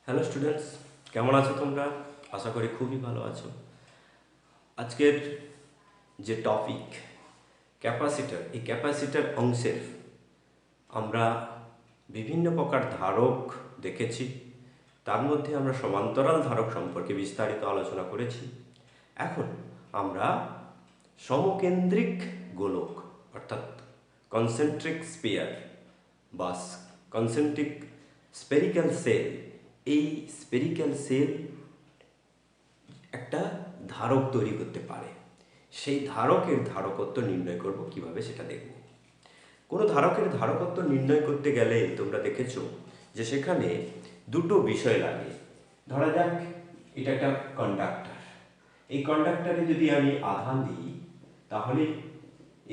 Hello students, কেমন আছো তোমরা? আশা করি খুবই ভালো আছো। আজকের যে টপিক ক্যাপাসিটার, এই ক্যাপাসিটার অংশের আমরা বিভিন্ন প্রকার ধারক দেখেছি। তার মধ্যে আমরা সমান্তরাল ধারক সম্পর্কে বিস্তারিত আলোচনা করেছি। এখন আমরা সমকেন্দ্রিক গোলক অর্থাৎ কনসেন্ট্রিক স্পিয়ার বা কনসেন্ট্রিক স্পেরিক্যাল সেল, এই স্পেরিক্যাল সেল একটা ধারক তৈরি করতে পারে। সেই ধারকের ধারকত্ব নির্ণয় করব কিভাবে সেটা দেখব। কোনো ধারকের ধারকত্ব নির্ণয় করতে গেলে তোমরা দেখেছো যে সেখানে দুটো বিষয় লাগে। ধরা যাক এটা একটা কন্ডাক্টর। এই কন্ডাক্টরে যদি আমি আধান দিই, তাহলে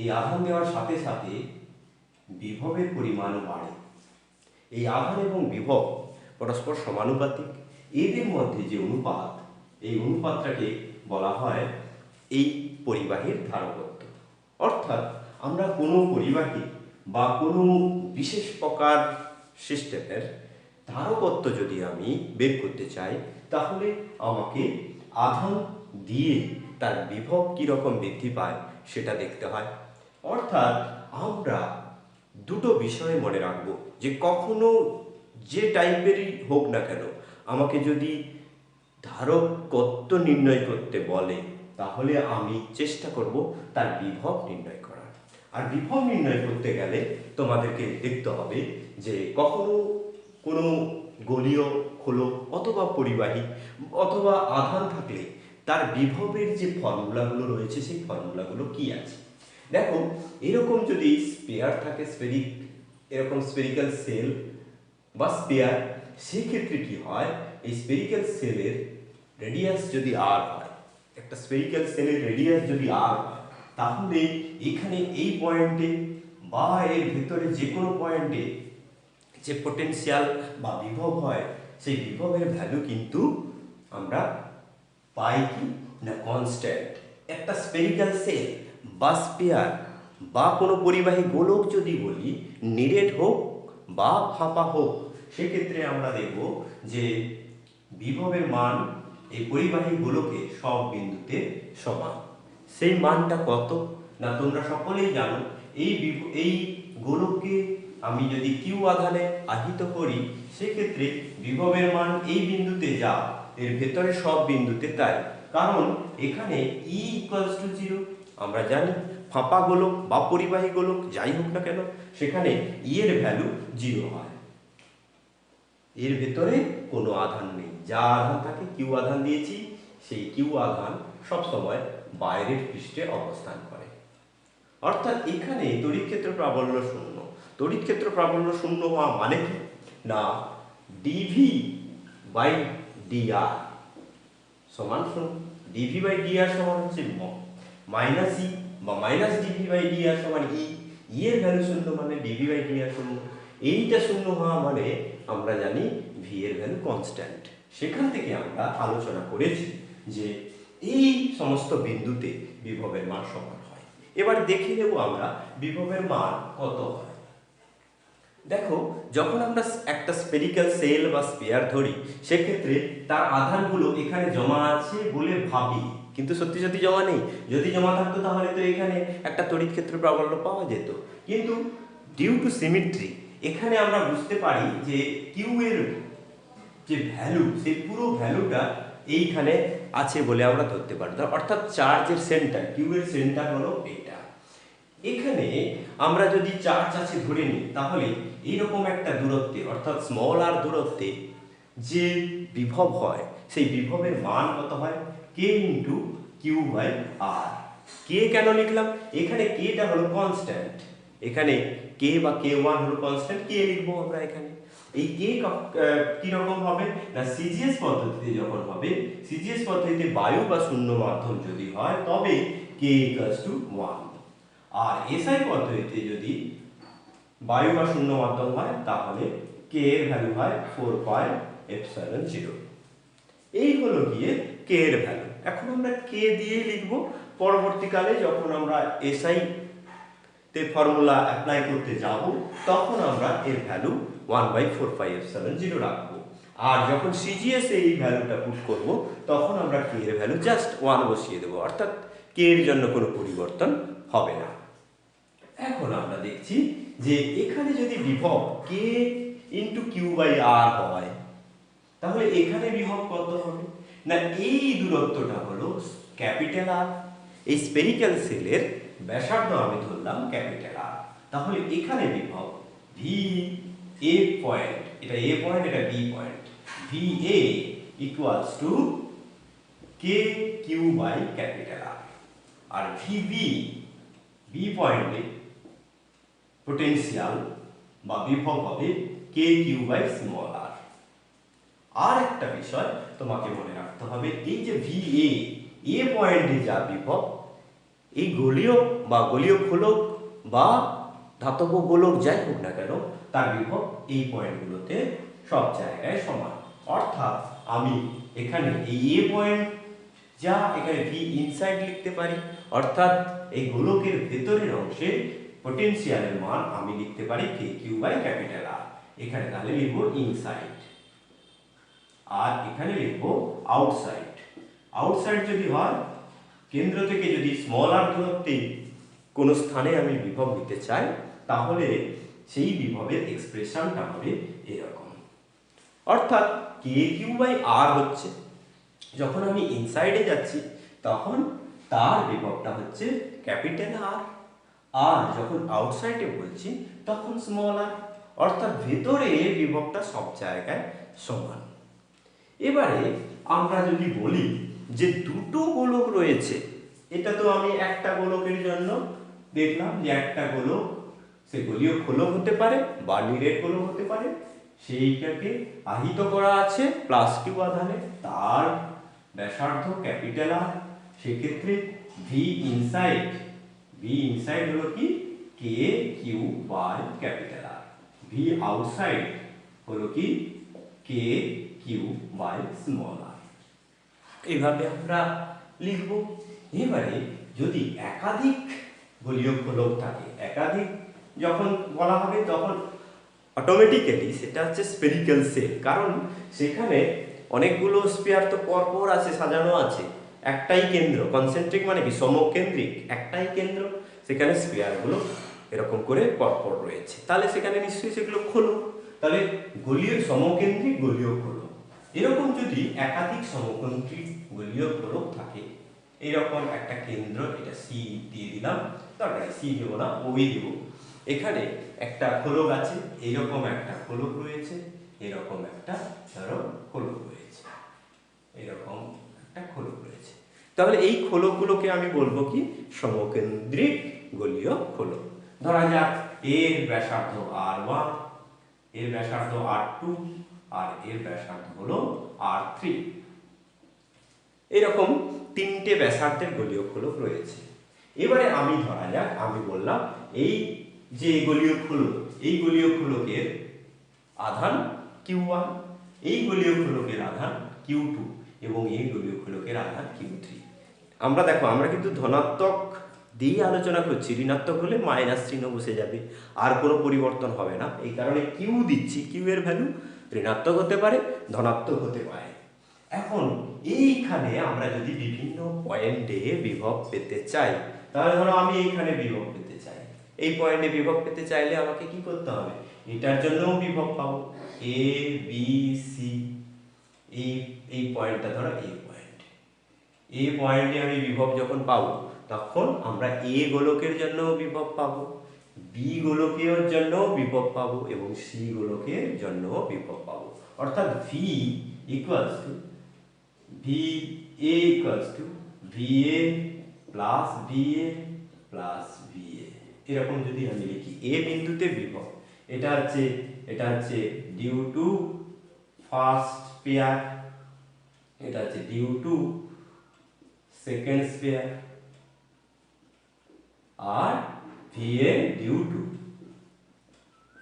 এই আধান দেওয়ার সাথে সাথে বিভবের পরিমাণও বাড়ে। এই আধান এবং বিভব পরস্পর সমানুপাতিক। এদের মধ্যে যে অনুপাত, এই অনুপাতটাকে বলা হয় এই পরিবাহীর ধারকত্ব। অর্থাৎ আমরা কোনো পরিবাহী বা কোনো বিশেষ প্রকার সিস্টেমের ধারকত্ব যদি আমি বের করতে চাই, তাহলে আমাকে আধান দিয়ে তার বিভব কীরকম বৃদ্ধি পায় সেটা দেখতে হয়। অর্থাৎ আমরা দুটো বিষয় মনে রাখবো যে কখনো যে টাইপেরই হোক না কেন, আমাকে যদি ধারকত্ব নির্ণয় করতে বলে, তাহলে আমি চেষ্টা করব তার বিভব নির্ণয় করার। আর বিভব নির্ণয় করতে গেলে তোমাদেরকে দেখতে হবে যে কখনো কোনো গোলীয় খোলক অথবা পরিবাহী অথবা আধান থাকলে তার বিভবের যে ফর্মুলাগুলো রয়েছে, সেই ফর্মুলাগুলো কি আছে। দেখো, এরকম যদি স্পেয়ার থাকে, এরকম স্পেরিক্যাল সেল বা স্পেয়ার, সেই ক্ষেত্রে কি হয়, এই স্পেরিক্যাল সেলের রেডিয়াস যদি আর হয়, একটা স্পেরিক্যাল সেলের রেডিয়াস যদি আর হয়, তাহলে এখানে এই পয়েন্টে বা এর ভেতরে যে কোনো পয়েন্টে যে পোটেনশিয়াল বা বিভব হয়, সেই বিভবের ভ্যালু কিন্তু আমরা পাই কি না কনস্ট্যান্ট। একটা স্পেরিক্যাল সেল বা স্পেয়ার বা কোনো পরিবাহী গোলক যদি বলি, নিরেট হোক বা ফাঁপা হোক, সেক্ষেত্রে আমরা দেখব যে বিভবের মান এই পরিবাহী গোলকে সব বিন্দুতে সমান। সেই মানটা কত না তোমরা সকলেই জানো, এই গোলককে আমি যদি কিউ আধানে আহিত করি, সেক্ষেত্রে বিভবের মান এই বিন্দুতে যা, এর ভেতরে সব বিন্দুতে তাই। কারণ এখানে ই ইকুয়ালস টু 0। আমরা জানি ফাঁপা গোলক বা পরিবাহী গোলক যাই হোক না কেন, সেখানে ই এর ভ্যালু 0 হয়। এর ভেতরে কোনো আধান নেই, যা আধান থাকে কিউ আধান দিয়েছি, সেই কিউ আধান সবসময় বাইরের পৃষ্ঠে অবস্থান করে। অর্থাৎ এখানে তড়িৎ ক্ষেত্র প্রাবল্য শূন্য। তড়িৎ ক্ষেত্র প্রাবল্য শূন্য হওয়া মানে কি না ডিভি বাই ডিআর সমান শূন্য। ডিভি বাই ডিআর সমান হচ্ছে মাইনাস ই বা মাইনাস ডিভি বাই ডিআর সমান ই। ই এর ভ্যালু শূন্য মানে ডিভি বাই ডিআর শূন্য। এইটা শূন্য হওয়া মানে আমরা জানি ভি এর ভ্যালু কনস্ট্যান্ট। সেখান থেকে আমরা আলোচনা করেছি যে এই সমস্ত বিন্দুতে বিভবের মান সমান হয়। এবার দেখে নেব আমরা বিভবের মান কত হয়। দেখো, যখন আমরা একটা স্পেরিক্যাল সেল বা স্পেয়ার ধরি, সেক্ষেত্রে তার আধানগুলো এখানে জমা আছে বলে ভাবি, কিন্তু সত্যি সত্যি জমা নেই। যদি জমা থাকতো তাহলে তো এখানে একটা তড়িৎ ক্ষেত্র প্রাবল্য পাওয়া যেত। কিন্তু ডিউ টু সিমেট্রি এখানে আমরা বুঝতে পারি যে কিউ এর যে ভ্যালু, সেই পুরো ভ্যালুটা এইখানে আছে বলে আমরা ধরতে পারি। অর্থাৎ চার্জের সেন্টার, কিউ এর সেন্টার হলো এটা। এখানে আমরা যদি চার্জ আছে ধরে নিই, তাহলে এইরকম একটা দূরত্বে অর্থাৎ স্মল আর দূরত্বে যে বিভব হয়, সেই বিভবের মান কত হয় কে ইন্টু কিউ বাই আর। কে কেন লিখলাম, এখানে কেটা হলো কনস্ট্যান্ট, এখানে কে বা কে ওয়ান হলো কনস্ট্যান্ট, কে লিখবো আমরা এখানে। এই কে কিরকম হবে না সিজিএস পদ্ধতিতে যখন হবে, সিজিএস পদ্ধতিতে বায়ু বা শূন্য মাধ্যম যদি হয়, তবে কে ইকুয়ালস টু 1। আর এসআই পদ্ধতিতে যদি বায়ু বা শূন্য মাধ্যম হয়, তাহলে কে এর ভ্যালু হয় 4πε0। এই হলো গিয়ে কে এর ভ্যালু। এখন আমরা কে দিয়ে লিখব। পরবর্তীকালে যখন আমরা এসআই তে ফর্মুলা অ্যাপ্লাই করতে যাব, তখন আমরা এর ভ্যালু 1/4πε0 রাখবো। আর যখন সিজিএস এই ভ্যালুটা পুট করব তখন আমরা কে এর ভ্যালু জাস্ট 1 বসিয়ে দেবো, অর্থাৎ কে এর জন্য কোনো পরিবর্তন হবে না। এখন আমরা দেখছি যে এখানে যদি বিভব কে ইন্টু কিউ বাই আর হয়, তাহলে এখানে বিভব কত হবে না, এই দূরত্বটা হলো ক্যাপিটাল আর, এই স্পেরিক্যাল সেলের ব্যাসার্ধ আমি ধরলাম ক্যাপিটাল আর, তাহলে এখানে বিভব ভি এ পয়েন্ট, এটা এ পয়েন্ট এটা B point, V A equals to K Q by capital R, আর ভি বি বি পয়েন্টে পোটেনশিয়াল বা বিভব হবে K Q by small R. আর একটা বিষয় তোমাকে মনে রাখতে হবে, এই যে ভি এ পয়েন্টে যা বিভব, এই গোলীয় বা গোলীয় খোলক বা ধাতব গোলক যাই হোক না কেন, তার বিভব এই পয়েন্টগুলোতে সব জায়গায় সমান। অর্থাৎ আমি এখানে এই এ পয়েন্ট যা, এখানে ভি ইনসাইড লিখতে পারি, অর্থাৎ এই গোলকের ভেতরের অংশে পোটেনশিয়ালের মান আমি লিখতে পারি কে কিউ বাই ক্যাপিটাল আর। এখানে তাহলে লিখবো ইনসাইড, আর এখানে লিখবো আউটসাইড। আউটসাইড যদি হয়, কেন্দ্র থেকে যদি স্মল আর দূরত্বে কোনো স্থানে আমি বিভব নিতে চাই, তাহলে সেই বিভবের এক্সপ্রেশনটা হবে এরকম। অর্থাৎ কে কিউ বাই আর হচ্ছে, যখন আমি ইনসাইডে যাচ্ছি তখন তার বিভবটা হচ্ছে ক্যাপিটাল আর, আর যখন আউটসাইডে বলছি তখন স্মল আর, অর্থাৎ ভেতরে বিভবটা সব জায়গায় সমান। এবারে আমরা যদি বলি যে দুটো গোলক রয়েছে, এটা তো আমি একটা গোলকের জন্য দেখলাম যে একটা গোলক সে গোলীয় খোলক হতে পারে বা নিরেট গোলক হতে পারে, সেইটাকে আহিত করা আছে প্লাস কিউ আধানে, তার ব্যাসার্ধ ক্যাপিটাল আর, সেক্ষেত্রে ভি ইনসাইড হলো কি K Q by capital R, V outside হলো কি K Q by small R. এইভাবে আমরা লিখব। এবারে যদি একাধিক গোলীয় খোলক থাকে, একাধিক যখন বলা হবে তখন অটোমেটিক্যালি সেটা হচ্ছে স্পেরিক্যাল সেল, কারণ সেখানে অনেকগুলো স্পিয়ার তো পরপর আছে, সাজানো আছে, একটাই কেন্দ্র, কনসেন্ট্রিক মানে কি সমকেন্দ্রিক, একটাই কেন্দ্র, সেখানে স্পিয়ারগুলো এরকম করে পরপর রয়েছে, তাহলে সেখানে নিশ্চয়ই সেগুলো খোলক, তাহলে গোলীয় সমকেন্দ্রিক গোলীয় খোলক। এরকম যদি একাধিক সমকেন্দ্রিক গোলীয় খোলক থাকে, এইরকম একটা কেন্দ্র, এটা সি দিয়ে দিলাম, দরকার সি দেবো না, ওই দেব, এখানে একটা খোলক আছে, এইরকম একটা খোলক রয়েছে, এরকম একটা ধরো খোলক রয়েছে, এরকম একটা খোলক রয়েছে, তাহলে এই খোলকগুলোকে আমি বলবো কি সমকেন্দ্রিক গোলীয় খোলক। ধরা যাক এর ব্যাসার্ধ R1, এর ব্যাসার্ধ R2, আর এর ব্যাসার্ধ হলো R3, এরকম তিনটে ব্যাসার্ধের গোলীয় খোলক রয়েছে। এবারে আমি ধরা যাক আমি বললাম এই যে গোলীয় খোলক, এই গোলীয় খোলকের আধান Q1, এই গোলীয় খোলকের আধান Q2 এবং এই গোলীয় খোলকের আধান Q3। আমরা দেখো আমরা কিন্তু ধনাত্মক দিয়ে আলোচনা করছি, ঋণাত্মক হলে মাইনাস চিহ্ন বসে যাবে, আর কোনো পরিবর্তন হবে না, এই কারণে কিউ দিচ্ছি, কিউ এর ভ্যালু ঋণাত্মক হতে পারে, ধনাত্মক হতে পারে। এখন এইখানে আমরা যদি বিভিন্ন পয়েন্টে বিভব পেতে চাই, তাহলে ধরো আমি এইখানে বিভব পেতে চাই, এই পয়েন্টে বিভব পেতে চাইলে আমাকে কি করতে হবে, এটার জন্যও বিভব পাবো এ বি সি, এই পয়েন্টটা ধরো এ পয়েন্ট, এ পয়েন্টে আমি বিভব যখন পাবো তখন আমরা এ গোলকের জন্য বিভব পাবো, বি গোলকের জন্য বিভব পাবো এবং সি গোলকের জন্য বিভব পাবো। অর্থাৎ V equals to V A equals two V A plus V A plus V A, এরকম যদি আমি লিখি এ বিন্দুতে বিভব, এটা হচ্ছে ডিউ টু ফার্স্ট স্পেয়ার, এটা হচ্ছে ডিউ টু সেকেন্ড স্পেয়ার, আর V A due to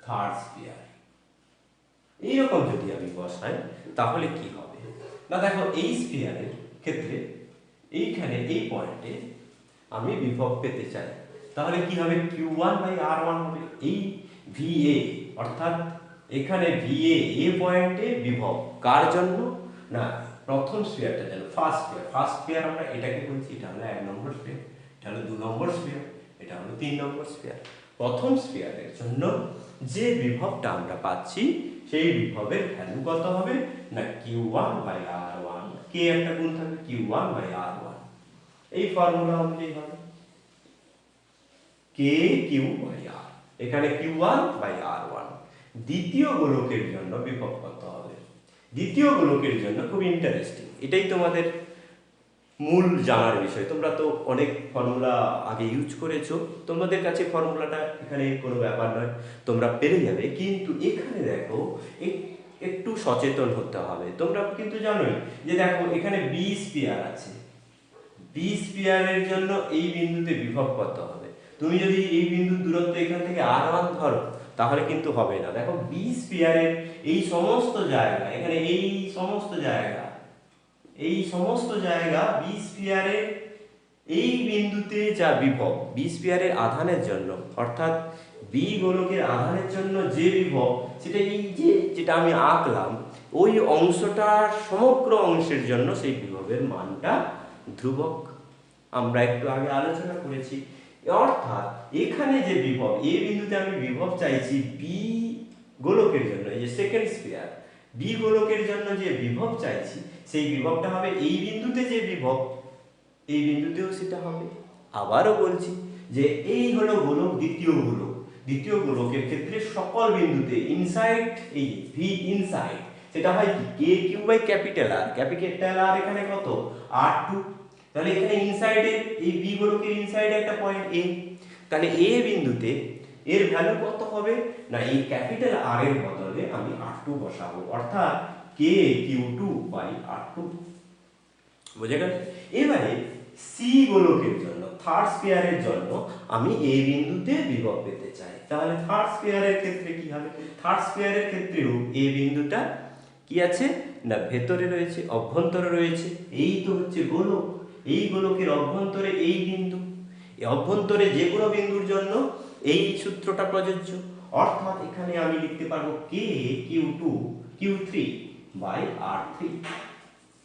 third sphere. এইরকম যদি আমি বসাই তাহলে কি হবে না, দেখো এই স্পেয়ারের ক্ষেত্রে এইখানে এই পয়েন্টে আমি বিভব পেতে চাই, তাহলে কি হবে Q1 বাই R1 হবে, এই ভি এ অর্থাৎ এখানে VA এ পয়েন্টে বিভব কার জন্য, না প্রথম স্ফিয়ারটা জন্য, ফার্স্ট স্ফিয়ার আমরা এটাকে বলছি, এটা হলো 1 নম্বর স্ফিয়ার, এটা হলো 2 নম্বর স্ফিয়ার, এটা হলো 3 নম্বর স্ফিয়ার। প্রথম স্ফিয়ারের জন্য যে বিভবটা আমরা পাচ্ছি সেই বিভবের ভ্যালু কত হবে, না Q1/R1, কে একটা গুণ থাকবে Q1/R1, এই ফর্মুলা অনুযায়ী হবে KQ/R, এখানে Q1/R1। দ্বিতীয় গোলকের জন্য বিভব কত হবে, দ্বিতীয় গোলকের জন্য খুব ইন্টারেস্টিং, এটাই তোমাদের মূল জানার বিষয়। তোমরা তো অনেক ফর্মুলা আগে ইউজ করেছো, তোমাদের কাছে ফর্মুলাটা এখানে কোনো ব্যাপার নয়, তোমরা পেরে যাবে। কিন্তু এখানে দেখো একটু সচেতন হতে হবে। তোমরা কিন্তু জানোই যে দেখো এখানে B স্পিয়ার আছে, B স্পিয়ারের জন্য এই বিন্দুতে বিভব কত হবে। তুমি যদি এই বিন্দুর দূরত্ব এখান থেকে R1 ধরো তাহলে কিন্তু হবে না। দেখো B স্পিয়ারের এই সমস্ত জায়গা, এখানে এই সমস্ত জায়গা B স্পিয়ারের এই বিন্দুতে যা বিভব, B স্পিয়ারের আধানের জন্য, অর্থাৎ B গোলকের আধানের জন্য যে বিভব, সেটা এই যে যেটা আমি আঁকলাম ওই অংশটার সমগ্র অংশের জন্য সেই বিভবের মানটা ধ্রুবক, আমরা একটু আগে আলোচনা করেছি। অর্থাৎ এখানে যে বিভব, এই বিন্দুতে আমি বিভব চাইছি B গোলকের জন্য, এই যে সেকেন্ড স্ফিয়ার B গোলকের জন্য যে বিভব চাইছি সেই বিভবটা হবে এই বিন্দুতে যে বিভব, এই বিন্দুতেও সেটা হবে। আবারও বলছি যে এই হলো গোলক, দ্বিতীয় গোলকের ক্ষেত্রে সকল বিন্দুতে ইনসাইড, এই ভি ইনসাইড সেটা হয় কি KQ/R, ক্যাপিটাল আর এখানে কত R2, তাহলে এখানে ইনসাইডে এই বি গোলকের ইনসাইডে একটা পয়েন্ট A, তাহলে A বিন্দুতে এর ভ্যালু কত হবে, না এই ক্যাপিটাল R এর বদলে আমি R2 বসাবো, অর্থাৎ KQ2/R2, বুঝে গেল। এবারে সি গোলকের জন্য, থার্ড স্ফিয়ারের জন্য আমি এই বিন্দুতে বিভব পেতে চাই, তাহলে থার্ড স্ফিয়ারের ক্ষেত্রে কি হবে, থার্ড স্ফিয়ারের ক্ষেত্রেও এই বিন্দুটা কি আছে, না ভেতরে রয়েছে, অভ্যন্তরে রয়েছে, এই তো হচ্ছে গোলক, এই গোলকের অভ্যন্তরে এই বিন্দু, এই অভ্যন্তরে যে কোনো বিন্দুর জন্য এই সূত্রটা প্রযোজ্য, অর্থাৎ এখানে আমি লিখতে পারবো Q3/R3।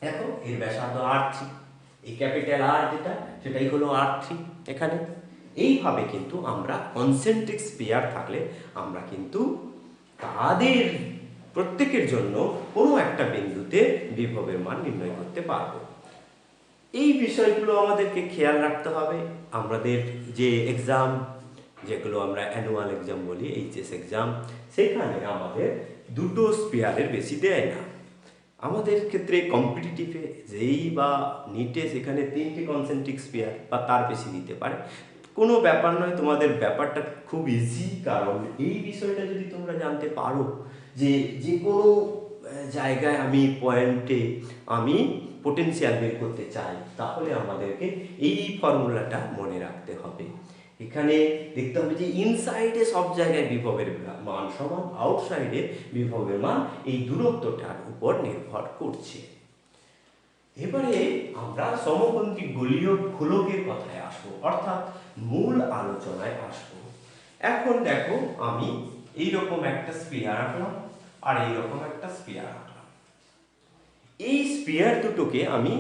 দেখো এর ব্যাসার্ধ R3, এই ক্যাপিটাল R যেটা সেটাই হলো R3 এখানে। এইভাবে কিন্তু আমরা কনসেন্ট্রিক স্ফিয়ার থাকলে আমরা কিন্তু তাদের প্রত্যেকের জন্য কোনো একটা বিন্দুতে বিভবের মান নির্ণয় করতে পারবো। এই বিষয়গুলো আমাদেরকে খেয়াল রাখতে হবে। আমাদের যে এক্সাম, যেগুলো আমরা অ্যানুয়াল এক্সাম বলি, HS এক্সাম, সেখানে আমাদের দুটো স্ফিয়ারের বেশি দেয় না। আমাদের ক্ষেত্রে কম্পিটিটিভে যেই বা নিটে সেখানে 3টে কনসেন্ট্রিক স্ফিয়ার বা তার বেশি দিতে পারে, কোনো ব্যাপার নয়, তোমাদের ব্যাপারটা খুব ইজি। কারণ এই বিষয়টা যদি তোমরা জানতে পারো যে যে কোনো জায়গায় আমি পয়েন্টে আমি পোটেনশিয়াল বের করতে চাই, তাহলে আমাদেরকে এই ফর্মুলাটা মনে রাখতে হবে। এখানে দেখতে হবে যে ইনসাইডে সব জায়গায় বিভবের মান সমান, আউটসাইডে বিভবের মান এই দূরত্বটার উপর নির্ভর করছে। এবারে আমরা সমকেন্দ্রিক গোলীয় গোলকের কথায় আসবো, অর্থাৎ মূল আলোচনায় আসবো। এখন দেখো আমি এইরকম একটা স্ফিয়ার আঁকলাম আর এইরকম একটা স্ফিয়ার আঁকলাম। এই স্ফিয়ার দুটোকে আমি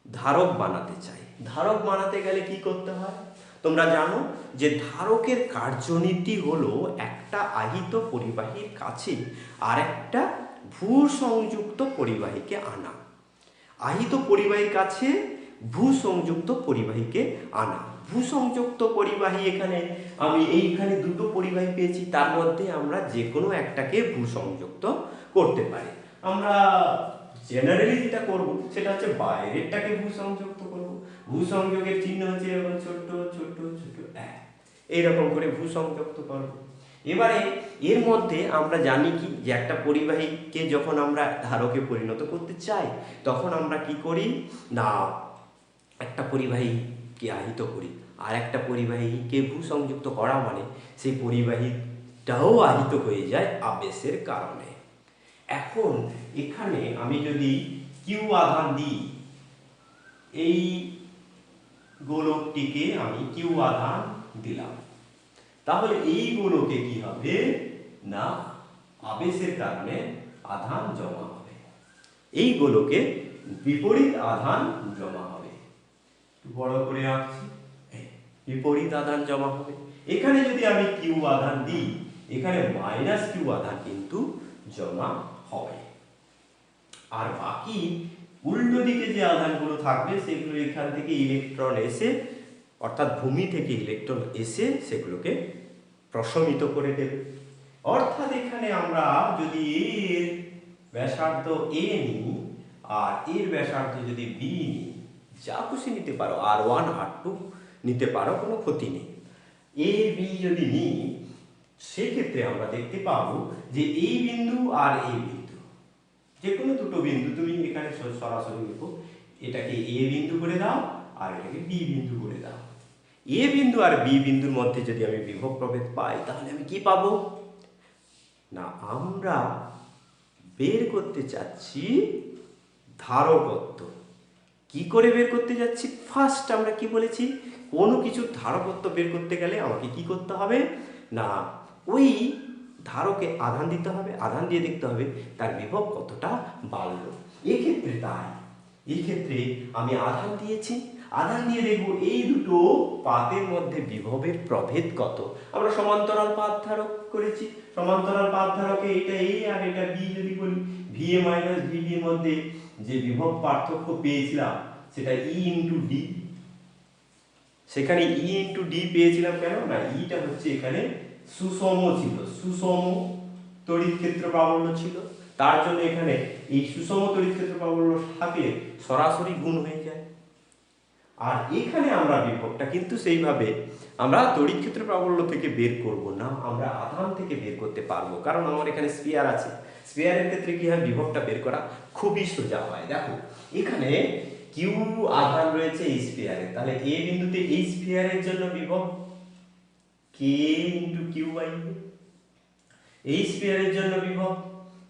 ধারক বানাতে চাই। ধারক বানাতে গেলে কি করতে হয় তোমরা জানো যে ধারকের কার্যনীতি হলো একটা আহিত পরিবাহীর কাছে আর একটা ভূসংযুক্ত পরিবাহীকে আনা। আহিত পরিবাহীর কাছে ভূসংযুক্ত পরিবাহীকে আনা। ভূসংযুক্ত পরিবাহী, এখানে আমি এইখানে দুটো পরিবাহী পেয়েছি, তার মধ্যে আমরা যে কোনো একটাকে ভূসংযুক্ত করতে পারি। আমরা জেনারেলি যেটা করব সেটা হচ্ছে বাইরেরটাকে ভূসংযুক্ত করব। ভূসংযোগের চিহ্ন হচ্ছে এরকম ছোট ছোট ছোট এইরকম করে ভূসংযুক্ত করব। এবারে এর মধ্যে আমরা জানি কি যে একটা পরিবাহীকে যখন আমরা ধারকে পরিণত করতে চাই তখন আমরা কি করি, না একটা পরিবাহীকে আহিত করি, আর একটা পরিবাহীকে ভূসংযুক্ত করা মানে সেই পরিবাহীটাও আহিত হয়ে যায় আবেশের কারণে। এখন এখানে আমি যদি কিউ আধান দিই, এই গোলকটিকে আমি কিউ আধান দিলাম, তাহলে এই গোলকে কি হবে, না আবেশের কারণে আধান জমা হবে। এই গোলকে বিপরীত আধান জমা হবে। একটু বড় করে আঁকছি, বিপরীত আধান জমা হবে। এখানে যদি আমি কিউ আধান দিই, এখানে মাইনাস কিউ আধান কিন্তু জমা হবে। আর বাকি উল্টো দিকে যে আধানগুলো থাকবে সেগুলো এখান থেকে ইলেকট্রন এসে, অর্থাৎ ভূমি থেকে ইলেকট্রন এসে সেগুলোকে প্রশমিত করে দেবে। অর্থাৎ এখানে আমরা যদি এর ব্যাসার্ধ এ নিই আর এর ব্যাসার্ধ যদি বি নিই, যা খুশি নিতে পারো, R1 R2 নিতে পারো, কোনো ক্ষতি নেই। এ বি যদি নিই, সেক্ষেত্রে আমরা দেখতে পাবো যে এই বিন্দু আর এই বিন্দু, যে কোনো দুটো বিন্দু তুমি এখানে সরাসরি লিখো, এটাকে এ বিন্দু করে দাও আর এটাকে বি বিন্দু করে দাও। এ বিন্দু আর বি বিন্দুর মধ্যে যদি আমি বিভব প্রভেদ পাই, তাহলে আমি কি পাবো না, আমরা বের করতে চাচ্ছি ধারকত্ব। কি করে বের করতে যাচ্ছি? ফার্স্ট আমরা কি বলেছি, কোনো কিছুর ধারকত্ব বের করতে গেলে আমাকে কি করতে হবে না, ওই ধারকে আধান দিতে হবে, আধান দিয়ে দেখতে হবে তার বিভব কতটা বাড়লো। এক্ষেত্রে তাই, এই ক্ষেত্রে আমি আধান দিয়েছি, আধান দিয়ে দেখব এই দুটো পাতের মধ্যে বিভবের প্রভেদ কত। আমরা সমান্তরাল পাত ধারক করেছি, সমান্তরাল পাত ধারকে এটা এ আর এটা বি যদি বলি, ভি এ মাইনাস ভিবি এর মধ্যে যে বিভব পার্থক্য পেয়েছিলাম সেটা ই ইন্টু ডি। সেখানে ই ইন্টু ডি পেয়েছিলাম কেন না, ইটা হচ্ছে এখানে সুষম ছিল, সুষম তড়িৎ ক্ষেত্র প্রাবল্য ছিল, তার জন্য এখানে এই সুষম তড়িৎ ক্ষেত্র প্রাবল্য সাথে সরাসরি গুণ হয়ে যায়। আর এখানে আমরা বিভবটা কিন্তু সেইভাবে আমরা তড়িৎ ক্ষেত্র প্রাবল্য থেকে বের করব না, আমরা আধান থেকে বের করতে পারবো, কারণ আমার এখানে স্ফিয়ার আছে। স্ফিয়ারের ক্ষেত্রে কি হয়, বিভবটা বের করা খুবই সোজা হয়। দেখো এখানে কিউ আধান রয়েছে এই স্ফিয়ারে, তাহলে এ বিন্দুতে এই স্ফিয়ারের জন্য বিভব কে ইন্টু কিউ বাই বি, এই স্ফিয়ারের জন্য বিভব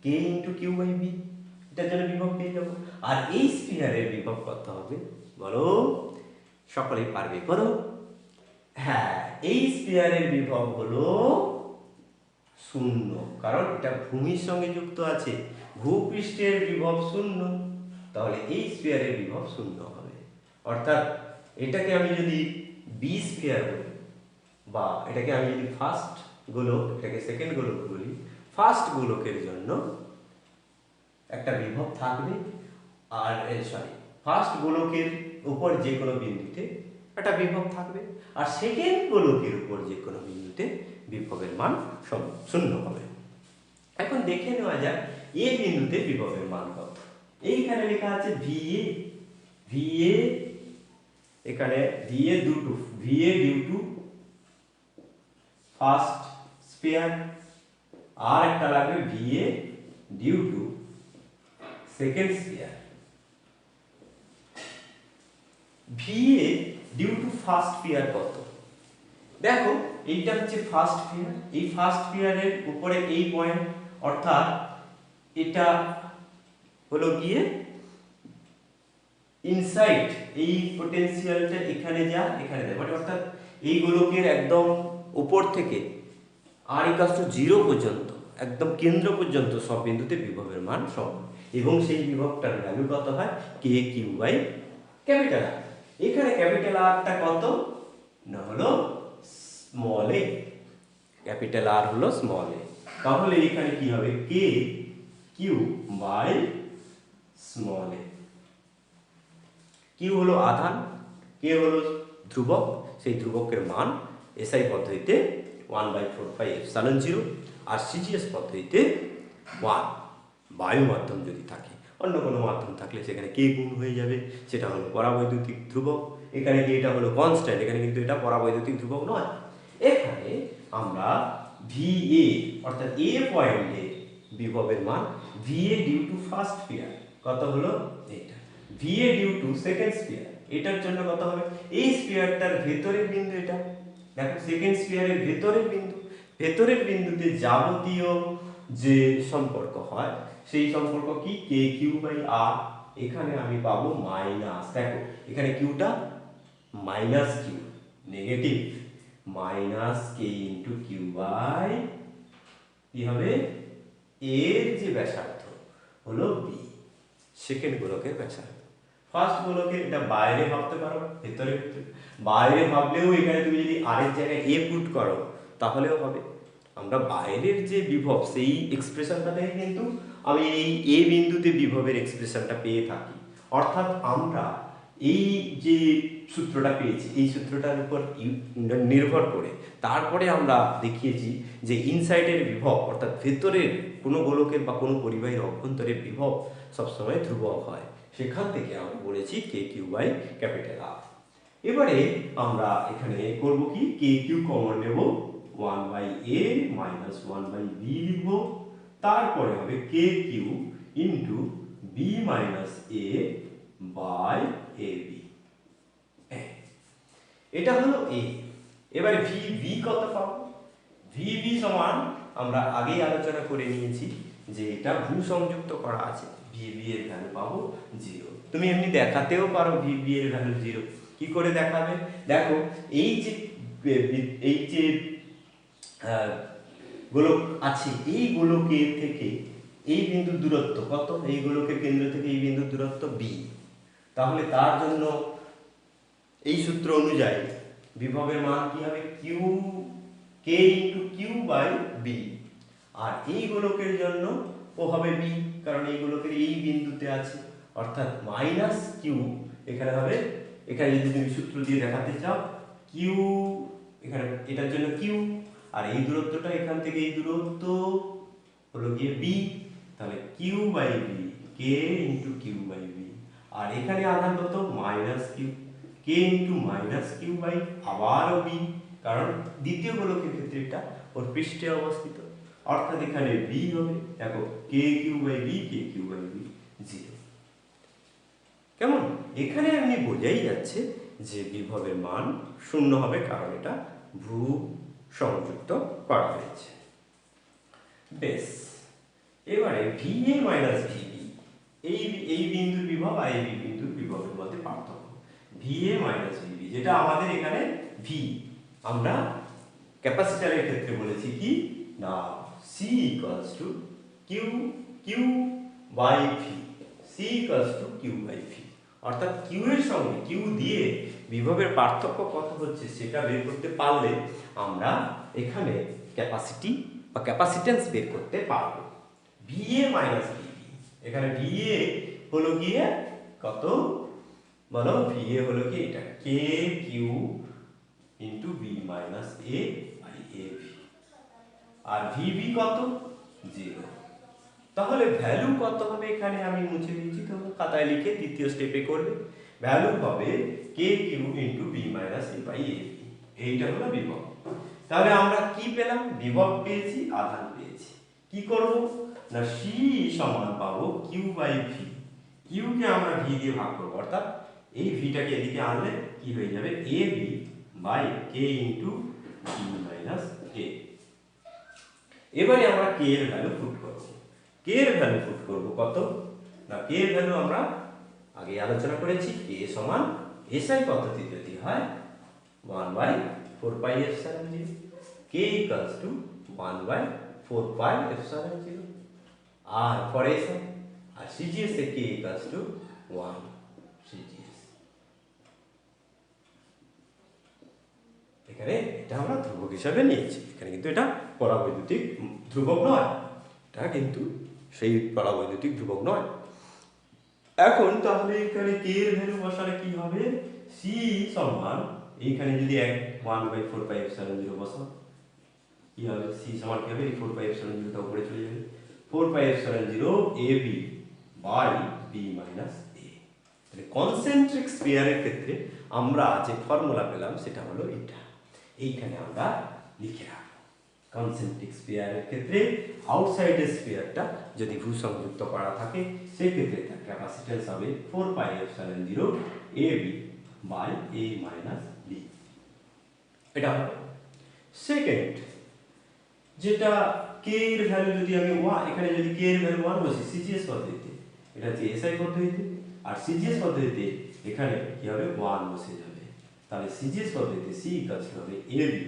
কে ইন্টু কিউ বাই বি, এটার জন্য বিভব পেয়ে যাবো। আর এই স্ফিয়ারের বিভব কত হবে বলো, সকলেই পারবে বলো? হ্যাঁ, এই স্ফিয়ারের বিভব হলো 0, কারণ এটা ভূমির সঙ্গে যুক্ত আছে, ভূপৃষ্ঠের বিভব 0, তাহলে এই স্ফিয়ারের বিভব 0 হবে। অর্থাৎ এটাকে আমি যদি বি স্ফিয়ার বলি, বা এটাকে আমি যদি ফার্স্ট গোলক, এটাকে সেকেন্ড গোলক বলি, ফার্স্ট গোলকের জন্য একটা বিভব থাকবে, আর সরি ফার্স্ট গোলকের উপর যে কোনো বিন্দুতে একটা বিভব থাকবে, আর সেকেন্ড গোলকের উপর যে কোনো বিন্দুতে বিভবের মান 0 হবে। এখন দেখে নেওয়া যাক এ বিন্দুতে বিভবের মান কত। এইখানে লেখা আছে ভিএ, ভিএ এখানে ভিএ দুটো, VA due to first sphere, আর একটা লাগবে VA due to second sphere. VA due to first sphere কত? দেখো এইটা হচ্ছে ফার্স্ট স্ফিয়ার, এই ফার্স্ট স্ফিয়ারের উপরে এই পয়েন্ট, অর্থাৎ এটা হলো গিয়ে ইনসাইড, এই পোটেনশিয়ালটা এখানে যা এখানে দেয়, মানে অর্থাৎ এই গোলকের একদম উপর থেকে আর ইকুয়াল টু 0 পর্যন্ত, একদম কেন্দ্র পর্যন্ত সব বিন্দুতে বিভবের মান সমান, এবং সেই বিভবটার ভ্যালু কত হয়, কে কিউ বাই ক্যাপিটাল আর। এখানে ক্যাপিটাল আরটা কত না হলো স্মল এ, ক্যাপিটাল আর হলো স্মল এ, তাহলে এখানে কি হবে, K Q by small A. Q হলো আধান, কে হলো ধ্রুবক, সেই ধ্রুবকের মান এসআই পদ্ধতিতে 1/4πε0, আর সিজিএস পদ্ধতিতে 1। বায়ু মাধ্যম যদি থাকে, অন্য কোনো মাধ্যম থাকলে সেখানে কে গুণ হয়ে যাবে, সেটা হলো পরাবৈদ্যুতিক ধ্রুবক। এখানে কি এটা হলো কনস্ট্যান্ট, এখানে কিন্তু এটা পরাবৈদ্যুতিক ধ্রুবক নয়। এখানে আমরা ভিএ অর্থাৎ এ পয়েন্টে বিভবের মান VA due to first sphere কত হলো, এটা VA due to second sphere, এটার জন্য কত হবে, এই স্ফিয়ারটার ভেতরের বিন্দু এটা, দেখো সেকেন্ড স্ফিয়ারের ভেতরের বিন্দু, ভেতরের বিন্দুতে যাবতীয় যে সম্পর্ক হয় সেই সম্পর্ক কি, কে কিউ বাই আর। এখানে আমি পাবো মাইনাস, দেখো এখানে কিউটা minus Q, negative, minus K into Q by কি হবে এর যে ব্যাসার্ধ হলো বি, সেকেন্ড গোলকের ব্যাসার্ধ। ফার্স্ট গোলকের এটা বাইরে ভাবতে পারো, ভেতরে বাইরে ভাবলেও এখানে তুমি যদি আর এর জায়গায় এ পুট করো তাহলেও হবে। আমরা বাইরের যে বিভব সেই এক্সপ্রেশনটা থেকে কিন্তু আমি এই এ বিন্দুতে বিভবের এক্সপ্রেশনটা পেয়ে থাকি। অর্থাৎ আমরা এই যে সূত্রটা পেয়েছি এই সূত্রটার উপর নির্ভর করে তারপরে আমরা দেখিয়েছি যে ইনসাইডের বিভব অর্থাৎ ভেতরের কোনো গোলকের বা কোনো পরিবাহীর অভ্যন্তরের বিভব সবসময় ধ্রুবক হয়। সেখান থেকে আমরা বলেছি কে কিউ বাই ক্যাপিটাল আর। এবারে আমরা এখানে করব কি, কে কিউ কমন নেব, 1/a মাইনাস 1/b লিখব, তারপরে হবে K Q into B minus A by A B. এটা হলো এ। এবারে ভি বি কত পাবো? ভি বি সমান আমরা আগেই আলোচনা করে নিয়েছি যে এটা ভূ সংযুক্ত করা আছে, ভি বি এর ভ্যালু পাবো 0। তুমি এমনি দেখাতেও পারো ভি বি এর ভ্যালু 0। কি করে দেখাবে? দেখো এই যে গোলক আছে, এই গোলকের থেকে এই বিন্দুর দূরত্ব কত? এই গোলকের কেন্দ্র থেকে এই বিন্দুর দূরত্ব বি। তাহলে তার জন্য এই সূত্র অনুযায়ী বিভবের মান কি হবে? Q K into Q by B. আর এই গোলকের জন্য ও হবে বি, কারণ এই গোলকের এই বিন্দুতে আছে, অর্থাৎ মাইনাস কিউ এখানে হবে। এখানে যদি তুমি সূত্র দিয়ে দেখাতে চাও, কিউ এখানে এটার জন্য কিউ, আর এই দূরত্বটা এখান থেকে এই দূরত্ব হলো গিয়ে বি, তাহলে Q by B, K into Q by B. আর এখানে আধান কত? Minus Q, K into minus Q by আবারও বি, কারণ দ্বিতীয় গোলকের ক্ষেত্রে এটা ওর পৃষ্ঠে অবস্থিত, অর্থাৎ এখানে বি হবে। দেখো K Q by B, K Q by B 0। কেমন? এখানে এমনি বোঝাই যাচ্ছে যে বিভবের মান 0 হবে, কারণ এটা ভূ সংযুক্ত করা হয়েছে। বেশ, এবারে ভি এ মাইনাস ভিবি, এই বিন্দুর বিভব আর এই বিন্দুর বিভবের মধ্যে পার্থক্য। ভি এ মাইনাস ভিবি, যেটা আমাদের এখানে ভি, আমরা ক্যাপাসিটরের ক্ষেত্রে বলেছি কি না, C equals to Q by V, C equals to Q by V. অর্থাৎ কিউ এর সঙ্গে কিউ দিয়ে বিভবের পার্থক্য কত হচ্ছে সেটা বের করতে পারলে আমরা এখানে ক্যাপাসিটি বা ক্যাপাসিটেন্স বের করতে পারব। ভি এ মাইনাস ভিবি, এখানে ভি এ হলো গিয়ে কত বলো? ভি এ হলো কি এটা K Q into B minus A by A V, আর ভিবি কত? 0। তাহলে ভ্যালু কত হবে? এখানে আমি মুছে দিয়েছি, তো খাতায় লিখে দ্বিতীয় স্টেপে করবে। ভ্যালু হবে K Q into B minus A by A B. এইটা হলো বিভব। তাহলে আমরা কি পেলাম? বিভব পেয়েছি, আধান পেয়েছি। কি করব না, সি সমান পাবো কিউ বাই ভি। কিউ কে আমরা ভি দিয়ে ভাগ করবো, অর্থাৎ এই ভিটাকে এদিকে আনলে কি হয়ে যাবে? A B by K into B minus A. এবারে আমরা কে এর ভ্যালু পুট করব। কে এর ভ্যালু পুট করব কত না, কে এর ভ্যালু আমরা আগে আলোচনা করেছি, কে সমান এসআই পদ্ধতি যদি হয় 1/4 pi epsilon 0, K equals to 1/4 pi epsilon 0। আর ফর এসআই আর সিজিএস এ কে ইকুয়ালস টু 1 সিজিএস। এখানে এটা আমরা ধ্রুবক হিসাবে নিয়েছি, এখানে কিন্তু এটা পরাবৈদ্যুতিক ধ্রুবক নয়, এটা কিন্তু সেই পরাবৈদ্যুতিক ধ্রুবক নয়। এখন তাহলে এখানে কে এর ভ্যালু বসালে কি হবে? সি সমান এইখানে যদি 1/4 পাই এপসাইলন 0 বসাও, কি হবে? সি সমান কি হবে? এই 4 পাই এপসাইলন 0 টা উপরে চলে যাবে, 4 pi epsilon 0 A B by B minus A. তাহলে কনসেন্ট্রিক স্ফিয়ারের ক্ষেত্রে আমরা যে ফর্মুলা পেলাম সেটা হলো এটা, এইখানে আমরা লিখে রাখবো। কনসেন্ট্রিক স্ফিয়ারের ক্ষেত্রে আউটসাইডের স্ফিয়ারটা যদি ভূসংযুক্ত করা থাকে সেক্ষেত্রে তার ক্যাপাসিট্যান্স হবে 4 pi epsilon 0 A B by A minus B. এটা হবে সেকেন্ড, যেটা কে এর ভ্যালু যদি আমি এখানে যদি কে এর ভ্যালু 1 বসি সিজিএস পদ্ধতিতে, এটা হচ্ছে এসআই পদ্ধতিতে, আর সিজিএস পদ্ধতিতে এখানে কি হবে? 1 বসে যাবে। তাহলে সিজিএস পদ্ধতিতে সি ইকুয়ালস হবে A B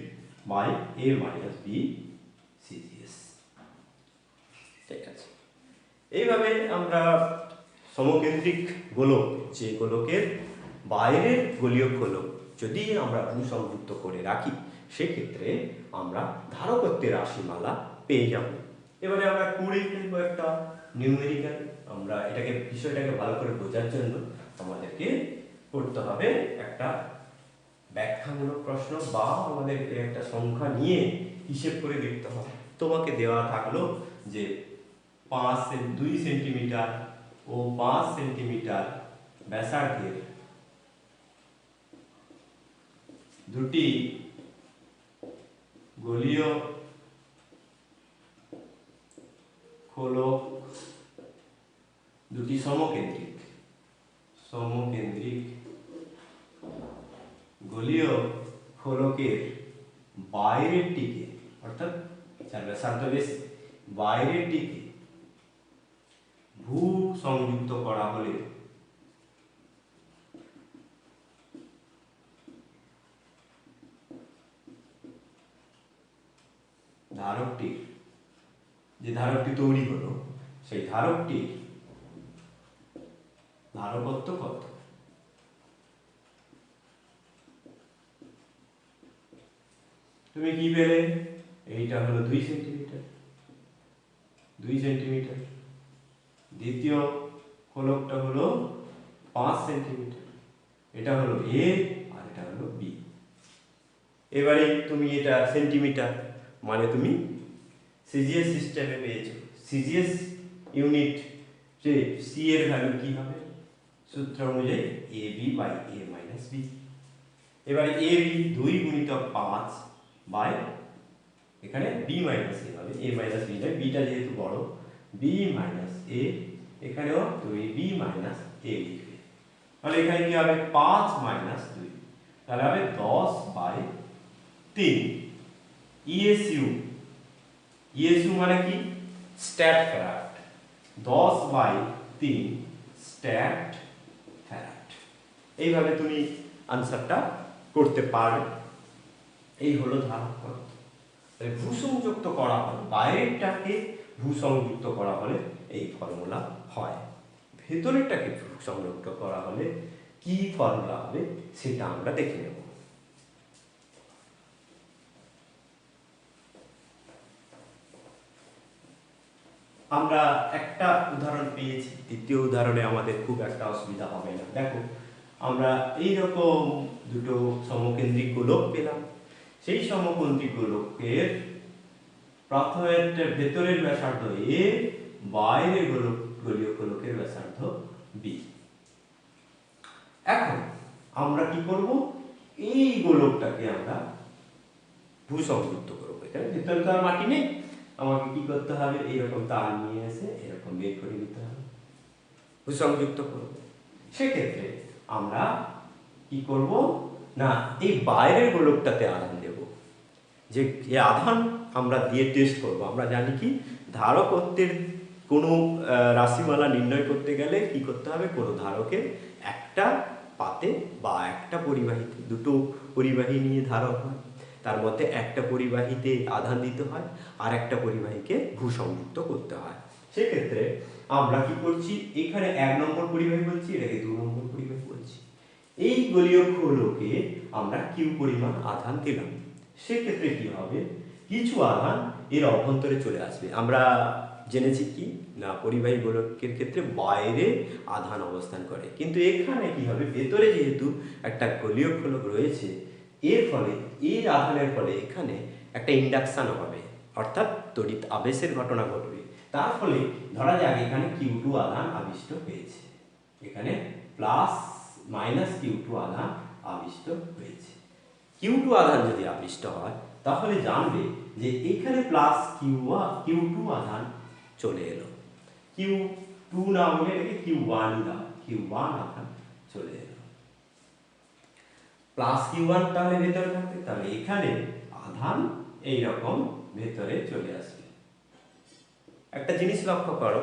by A minus B CGS. ঠিক আছে। এইভাবে আমরা সমকেন্দ্রিক গোলক, যে গোলকের বাইরের গোলীয় গোলক যদি আমরা ভূসংযুক্ত করে রাখি, সেক্ষেত্রে আমরা ধারকত্বের রাশিমালা পেয়ে যাব। এবারে আমরা করে ফেলবো একটা নিউমেরিক্যাল। আমরা বিষয়টাকে ভালো করে বোঝার জন্য আমাদেরকে করতে হবে একটা ব্যাখ্যামূলক প্রশ্ন, বা আমাদের একটা সংখ্যা নিয়ে হিসেব করে দেখতে হবে। তোমাকে দেওয়া থাকলো যে 2 সেন্টিমিটার ও 5 সেন্টিমিটার ব্যাসার্ধের দুটি গোলীয় খোলক, দুটি সমকেন্দ্রিক গোলীয় খোলকের বাইরের টিকে, অর্থাৎ যার ব্যাসার্ধ বেশি, বাইরের টিকে ভূ সংযুক্ত করা হলে ধারকটির, যে ধারকটি তৈরি হলো সেই ধারকটির ধারকত্ব কত? তুমি কি পেলে? এইটা হলো 2 সেন্টিমিটার, দ্বিতীয় খোলকটা হলো 5 সেন্টিমিটার, এটা হলো এ আর এটা হলো বি। এবারে তুমি এটা সেন্টিমিটার, মানে তুমি সিজিএস সিস্টেমে পেয়েছো। সিজিএস ইউনিট যে সি এর ভ্যালু কি হবে? সূত্র অনুযায়ী A B by A minus B. এবারে এ বি 2 গুণিতক 5 বাই এখানে বি মাইনাস এ হবে, এ মাইনাস বি নয়, বিটা যেহেতু বড়, বি মাইনাস এ, এখানেও তুমি বি মাইনাস এ লিখবে। তাহলে এখানে কি হবে? 5 মাইনাস 2, তাহলে হবে 10 বাই 3। ইএসইউ মানে কি? Stat farad. 10 by 3 stat farad. এইভাবে তুমি আনসারটা করতে পারো। এই হলো ধারকত্ব। ভূসংযুক্ত করা হলে, বাইরেরটাকে ভূসংযুক্ত করা হলে এই ফর্মুলা হয়, ভেতরেরটাকে ভূসংযুক্ত করা হলে কি ফর্মুলা হবে সেটা আমরা দেখে নেব। আমরা একটা উদাহরণ পেয়েছি, দ্বিতীয় উদাহরণে আমাদের খুব একটা অসুবিধা হবে না। দেখো, আমরা এইরকম দুটো সমকেন্দ্রিক গোলক পেলাম। সেই সমকেন্দ্রিক গোলকের প্রথমের ভেতরের ব্যাসার্ধ এ, বাইরের গোলীয় গোলকের ব্যাসার্ধ বি। এখন আমরা কি করব? এই গোলকটাকে আমরা ভূসংযুক্ত করব। এখানে ভেতরে তো আর মাটি নেই, আমাকে কি করতে হবে? এইরকম তার নিয়ে এসে এরকম বের করে দিতে হবে, ভূসংযুক্ত করব। সেক্ষেত্রে আমরা কি করব না, এই বাইরের গোলকটাতে আধান দেব। যে আধান আমরা দিয়ে টেস্ট করব। আমরা জানি কি, ধারকত্বের কোনো রাশিমালা নির্ণয় করতে গেলে কি করতে হবে? কোনো ধারকের একটা পাতে বা একটা পরিবাহীতে, দুটো পরিবাহী নিয়ে ধারক হয়, তার মধ্যে একটা পরিবাহীতে আধান দিতে হয় আর একটা পরিবাহীকে ভূসংযুক্ত করতে হয়। সেক্ষেত্রে আমরা কি করছি? এখানে 1 নম্বর পরিবাহী বলছি, এটাকে 2 নম্বর পরিবাহী বলছি। এই গোলীয় খোলকে আমরা কিউ পরিমাণ আধান দিলাম। সেক্ষেত্রে কি হবে? কিছু আধান এর অভ্যন্তরে চলে আসবে। আমরা জেনেছি কি না, পরিবাহী গোলকের ক্ষেত্রে বাইরে আধান অবস্থান করে, কিন্তু এখানে কি হবে? ভেতরে যেহেতু একটা গোলীয় খোলক রয়েছে, এর ফলে এর আধানের ফলে এখানে একটা ইন্ডাকশন হবে, অর্থাৎ তড়িৎ আবেশের ঘটনা ঘটবে। তার ফলে ধরা যাক এখানে Q2 আধান আবিষ্ট হয়েছে, এখানে প্লাস মাইনাস Q2 আধান আবিষ্ট হয়েছে। Q2 আধান যদি আবিষ্ট হয়, তাহলে জানবে যে এখানে প্লাস Q2 আধান চলে এলো। Q2 না হলে এটাকে Q1 দাও, Q1 আধান চলে এলো। প্লাস Q1 তাহলে ভেতরে থাকবে, তাহলে এখানে আধান এইরকম ভেতরে চলে আসবে। একটা জিনিস লক্ষ্য করো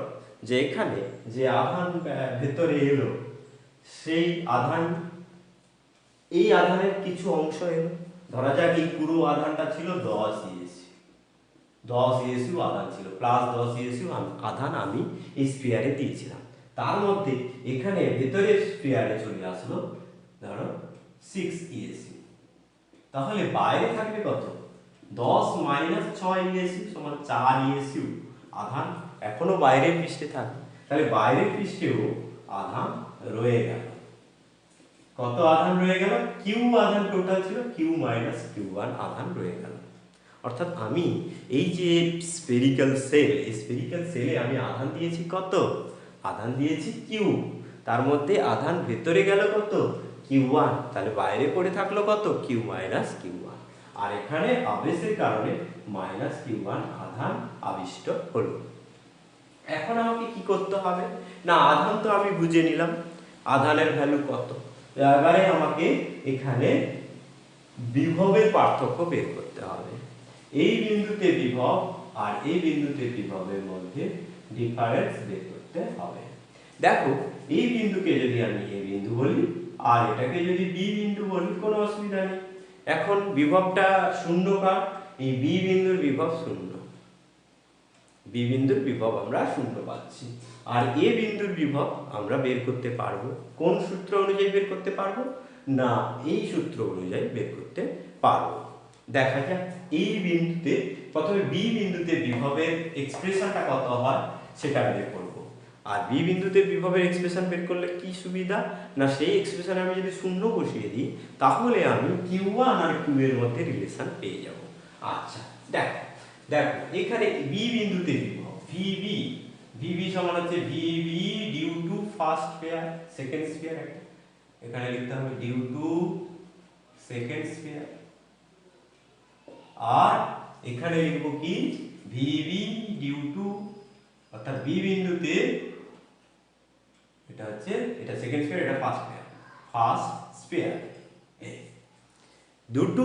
যে এখানে যে আধান ভেতরে এলো, সেই আধান, এই আধানের কিছু অংশ এলো। ধরা যাক এই পুরো আধানটা ছিল 10 ইএসইউ, 10 ইএসইউ আধান ছিল, প্লাস 10 ইএসইউ আধান আমি এই স্ফিয়ারে দিয়েছিলাম। তার মধ্যে এখানে ভেতরের স্ফিয়ারে চলে আসলো ধরো 6 ইএসইউ। তাহলে বাইরে থাকবে কত? 10 মাইনাস 6 ইএসইউ সমান 4 ইএসইউ আধান এখনো বাইরের পৃষ্ঠে থাকবে। তাহলে বাইরের পৃষ্ঠেও আধান রয়ে গেল। কত আধান রয়ে গেল? কিউ আধান টোটাল ছিল, কিউ মাইনাস কিউ ওয়ান আধান রয়ে গেল। অর্থাৎ আমি এই যে স্ফেরিক্যাল সেল, এই স্ফেরিক্যাল সেলে আমি আধান দিয়েছি কত? আধান দিয়েছি কিউ। তার মধ্যে আধান ভেতরে গেল কত? Q one. তাহলে বাইরে পড়ে থাকলো কত? Q minus Q one. আর এখানে আবেশের কারণে মাইনাস কিউ ওয়ান আধান আবিষ্ট হলো। এখন আমাকে কি করতে হবে? না, আধান তো আমি বুঝে নিলাম, আধানের ভ্যালু কত। এবারে আমাকে এখানে বিভবের পার্থক্য বের করতে হবে। এই বিন্দুতে বিভব আর এই বিন্দুতে বিভবের মধ্যে ডিফারেন্স বের করতে হবে। দেখো, এই বিন্দুকে যদি আমি এ বিন্দু বলি আর এটাকে যদি বি বিন্দু বলি, কোনো অসুবিধা নেই। এখন বিভবটা শূন্য কার? এই বি বিন্দুর বিভব শূন্য। বি বিন্দুর বিভব আমরা শূন্য পাচ্ছি। আর এ বিন্দুর বিভব আমরা বের করতে পারবো। কোন সূত্র অনুযায়ী বের করতে পারবো? না, এই সূত্র অনুযায়ী বের করতে পারবো। দেখা যাক এই বিন্দুতে, প্রথমে বি বিন্দুতে বিভবের এক্সপ্রেশনটা কত হয় সেটা বের করব। আর বি বিন্দুতে বিভবের এক্সপ্রেশন বের করলে কি সুবিধা? না, সেই এক্সপ্রেশনে আমি যদি শূন্য বসিয়ে দিই তাহলে আমি কিউ ওয়ান আর কিউ এর মধ্যে রিলেশন পেয়ে যাব। আচ্ছা, দেখো দেখো এখানে বি বিন্দুতে বিভব ভিবি, ভিবি সমান হচ্ছে VB due to first sphere second sphere. এখানে লিখতে হবে ডিউ টু সেকেন্ড স্ফিয়ার। আর এখানে লিখব কি? ভিবি ডিউ টু, অর্থাৎ বি বিন্দুতে এটা হচ্ছে, এটা সেকেন্ড স্ফিয়ার, এটা ফার্স্ট স্ফিয়ার। ফার্স্ট স্ফিয়ার দুটো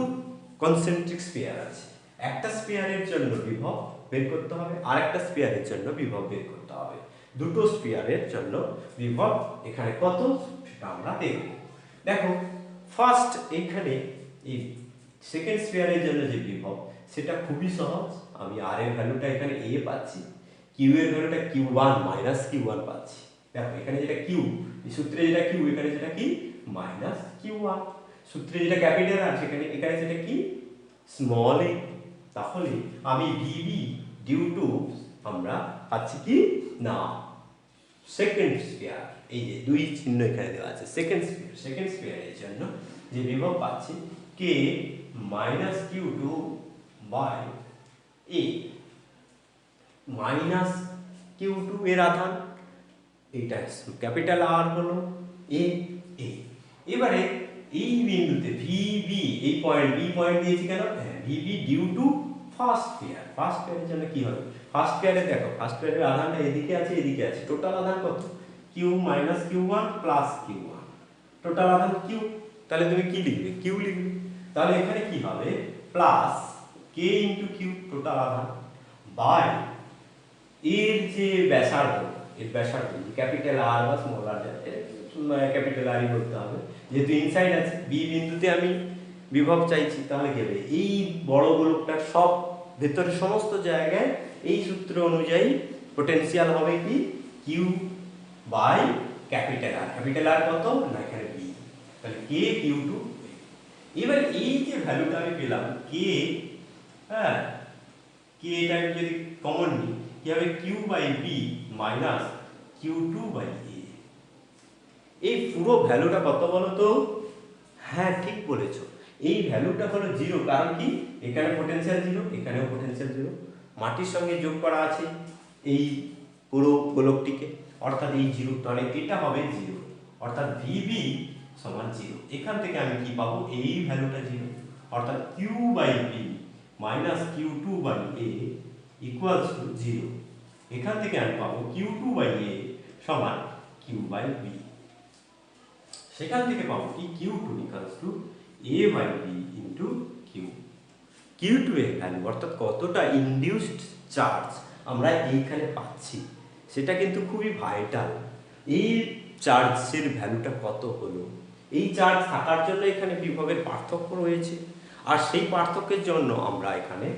কনসেন্ট্রিক স্ফিয়ার আছে। একটা স্ফিয়ারের জন্য বিভব বের করতে হবে, আর একটা স্ফিয়ারের জন্য বিভব বের করতে হবে। দুটো স্ফিয়ারের জন্য বিভব এখানে কত সেটা আমরা দেখব। দেখো, ফার্স্ট এখানে এই সেকেন্ড স্ফিয়ারের জন্য যে বিভব সেটা খুবই সহজ। আমি আর এর ভ্যালুটা এখানে এ পাচ্ছি, কিউ এর ভ্যালুটা Q one minus Q one পাচ্ছি। দেখো এখানে যেটা কিউ, এই সূত্রে যেটা কিউ, এখানে যেটা কি মাইনাস কিউ ওয়ান। সূত্রে যেটা ক্যাপিটাল আর সেখানে এখানে যেটা কি স্মল এ। তাহলে আমি ভিবি ডিউ টু আমরা পাচ্ছি কি না সেকেন্ড স্ফিয়ার, এই যে দুই চিহ্ন এখানে দেওয়া আছে, সেকেন্ড স্ফিয়ার, সেকেন্ড স্ফিয়ারের জন্য যে বিভব পাচ্ছি K minus Q two by A. Minus Q two এর আধান, এইটা ক্যাপিটাল আর হলো এ এ। এবারে এই বিন্দুতে ভিবি, এই পয়েন্ট বি পয়েন্ট দিয়েছি কেন? হ্যাঁ, VB due to first sphere. First স্ফিয়ারের জন্য কি হবে? ফার্স্ট স্ফিয়ারে দেখো, ফার্স্ট স্ফিয়ারের আধানটা এদিকে আছে এদিকে আছে, টোটাল আধান কত? Q minus Q one plus Q one, total আধান কিউ। তাহলে তুমি কি লিখবে? কিউ লিখবে। তাহলে এখানে কি হবে? প্লাস কে ইন্টু কিউ টোটাল আধান বাই এর যে ব্যাসার্ধ, এর ব্যাসার্ধ ক্যাপিটাল আর বা স্মল আর, ক্যাপিটাল আরই করতে হবে যেহেতু ইনসাইড আছে। বি বিন্দুতে আমি বিভব চাইছি, তাহলে কি হবে? এই বড় গোলকটার সব ভেতরে সমস্ত জায়গায় এই সূত্র অনুযায়ী পোটেনশিয়াল হবে কি Q by capital R. Capital R কত? না এখানে বি, তাহলে কে কিউ টু। এবার এই যে ভ্যালুটা আমি পেলাম কে, হ্যাঁ কে, এটা আমি যদি কমন নিই কি হবে? Q by B minus Q two by A. এই পুরো ভ্যালুটা কত বলো তো? হ্যাঁ ঠিক বলেছো, এই ভ্যালুটা হলো জিরো। কারণ কি? এখানে পোটেনশিয়াল জিরো, এখানেও পোটেনশিয়াল জিরো, মাটির সঙ্গে যোগ করা আছে এই পুরো গোলকটিকে, অর্থাৎ এই জিরো। তাহলে এটা হবে জিরো, অর্থাৎ ভিবি সমান জিরো। এখান থেকে আমি কি পাবো? এই ভ্যালুটা জিরো, অর্থাৎ Q by B minus Q two by A equals to zero. এখান থেকে আমি পাবো কিউ টু বাই এ সমান কিউ বাই বি। সেখান থেকে পাবো কি? Q two equals to A by B into Q. Q two এর ভ্যালু, অর্থাৎ কতটা ইনডিউসড চার্জ আমরা এইখানে পাচ্ছি সেটা কিন্তু খুবই ভাইটাল। এই চার্জের ভ্যালুটা কত হলো, এই চার্জ থাকার জন্য এখানে বিভবের পার্থক্য রয়েছে, আর সেই পার্থক্যের জন্য আমরা এখানে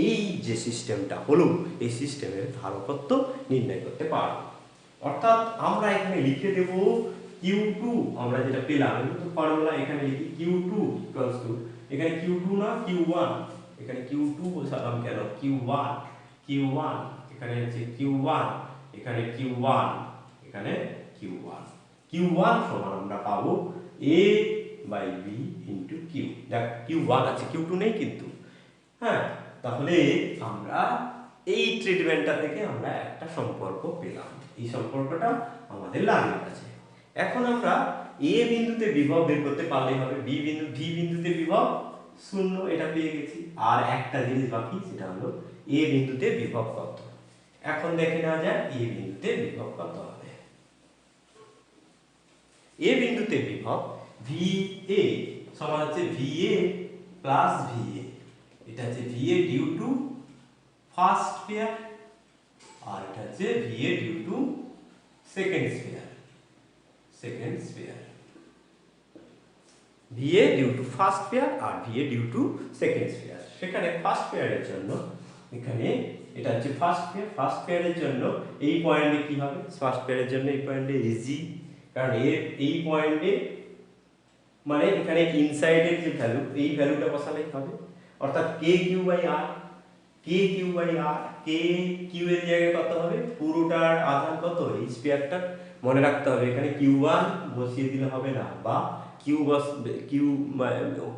এই যে সিস্টেমটা হলো, এই সিস্টেমের ধারকত্ব নির্ণয় করতে পারবো। অর্থাৎ আমরা এখানে লিখে দেব Q2, আমরা যেটা পেলাম কিন্তু ফর্মুলা এখানে লিখি Q2 ইকুয়ালস টু, এখানে Q2 না Q1, এখানে Q2 বসালাম কেন, Q1 এখানে হচ্ছে Q1, এখানে Q1, এখানে Q1 সমান আমরা পাবো A by B into Q। দেখ Q1 আছে, Q2 নেই কিন্তু। হ্যাঁ, তাহলে আমরা এই ট্রিটমেন্টটা থেকে আমরা একটা সম্পর্ক পেলাম, এই সম্পর্কটা আমাদের লাগবে আছে। এখন আমরা এ বিন্দুতে বিভব বের করতে পারলেই হবে, ভি বিন্দুতে বিভব 0, এটা পেয়ে গেছি। আর একটা জিনিস বাকি, সেটা হলো এ বিন্দুতে বিভব কত। এখন দেখে নেওয়া যায় এ বিন্দুতে বিভব কত হবে। এ বিন্দুতে বিভব VA সমান হচ্ছে VA প্লাস VA, এটা হচ্ছে VA due to first pair, আর এটা হচ্ছে VA due to second pair. VA due to first pair আর VA due to second pair. সেখানে ফার্স্ট পেয়ারের জন্য এখানে এটা হচ্ছে ফার্স্ট পেয়ারের জন্য এই পয়েন্টে কি হবে, ফার্স্ট পেয়ারের জন্য এই পয়েন্টে ইজি, কারণ এই পয়েন্টে মানে এখানে ইনসাইডের যে ভ্যালু, এই ভ্যালুটা বসালেই হবে। অর্থাৎ KQ by R, K Q এর জায়গায় কত হবে, পুরোটার আধান কত, এই স্ফিয়ারটা মনে রাখতে হবে। এখানে Q1 বসিয়ে দিলে হবে না, বা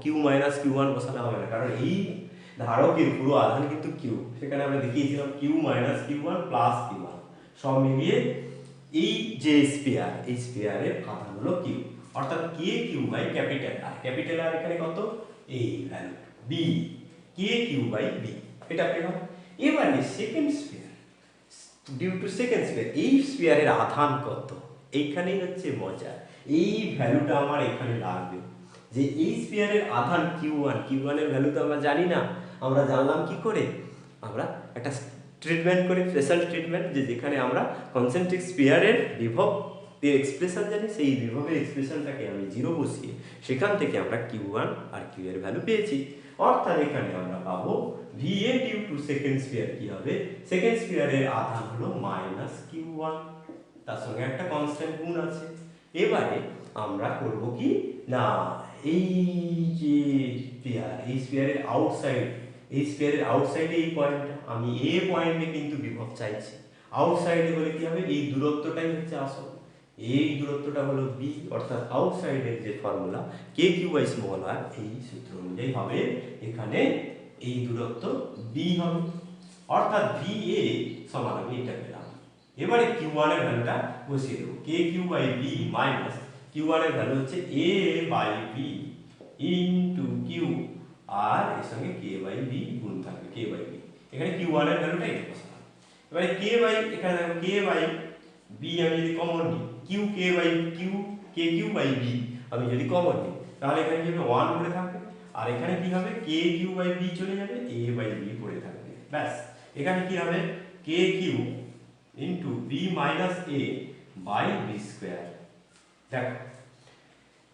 কিউ মাইনাস Q1 বসালে হবে না, কারণ এই ধারকের পুরো আধান কিন্তু Q। সেখানে আমরা দেখিয়েছিলাম Q minus Q1 plus Q1 সব মিলিয়ে এই যে স্ফিয়ার, এই স্ফিয়ারের আধান হলো Q। অর্থাৎ KQ বাই ক্যাপিটাল আর এখানে কত, এই value B, KQ by B, এটা পেলাম। এবারে second sphere due to second sphere, এই স্ফিয়ারের আধান কত, এইখানেই হচ্ছে মজা। এই ভ্যালুটা আমার এখানে লাগবে, যে এই স্ফিয়ারের আধান Q1 এর ভ্যালু তো আমরা জানি না। আমরা জানলাম কি করে, আমরা একটা ট্রিটমেন্ট করে, স্পেশাল ট্রিটমেন্ট, যে যেখানে আমরা কনসেন্ট্রিক স্ফিয়ারের বিভব এক্সপ্রেশন জানি, সেই বিভবের এক্সপ্রেশনটাকে আমি 0 বসিয়ে সেখান থেকে আমরা Q1 আর Q এর ভ্যালু পেয়েছি। অর্থাৎ এখানে আমরা পাবো VA due to second sphere কি হবে, সেকেন্ড স্ফিয়ারের আধান হলো মাইনাস Q1, তার সঙ্গে একটা কনস্ট্যান্ট গুণ আছে। এবারে আমরা করব কি না, এই যে স্ফিয়ার, এই স্ফিয়ারের আউটসাইডে এই পয়েন্টটা, আমি এ পয়েন্টে কিন্তু বিভব চাইছি। আউটসাইডে হলে কি হবে, এই দূরত্বটাই হচ্ছে আসল, এই দূরত্বটা হলো B, অর্থাৎ আউটসাইডের যে formula KQ by small r, এই সূত্র অনুযায়ী হবে এখানে এই দূরত্ব B হবে। অর্থাৎ VA সমান আমি এটা পেলাম। এবারে Q1 এর ভ্যালুটা বসিয়ে দেবো, KQ by B minus Q1 এর ভ্যালু হচ্ছে A by B into Q, আর এর সঙ্গে K বাই B গুণ থাকবে, K বাই B। এখানে Q1 এর ভ্যালুটা এটা বসালাম। এবারে K বাই, এখানে K বাই B আমি যদি কমন নিই, KQ বাই B আমি যদি কমন নিই, তাহলে এখানে কি হবে, 1 পড়ে থাকবে। আর এখানে কি হবে, KQ বাই B চলে যাবে, A বাই B পড়ে থাকবে। ব্যাস, এখানে কি হবে, KQ into B minus A by B square. দেখো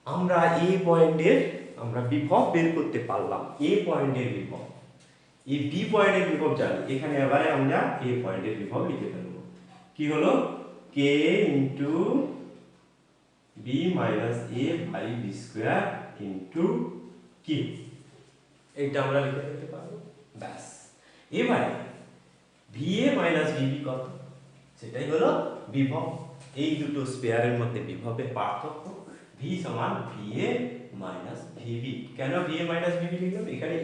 আমরা A পয়েন্টের আমরা বিভব বের করতে পারলাম, A পয়েন্টের বিভব, এই B পয়েন্টের বিভব জানি। এখানে এবারে আমরা A পয়েন্টের বিভব লিখে ফেলবো, কি হলো, K into B minus A by B square into Q, এইটা আমরা লিখে ফেলতে পারবো। ব্যাস, এবারে VA মাইনাস VB কত, সেটাই হলো বিভব। এই দুটো স্পেয়ারের মধ্যে বিভবের পার্থক্য, V সমান VA মাইনাস VB। কেন VA মাইনাস VB লিখলাম, এখানে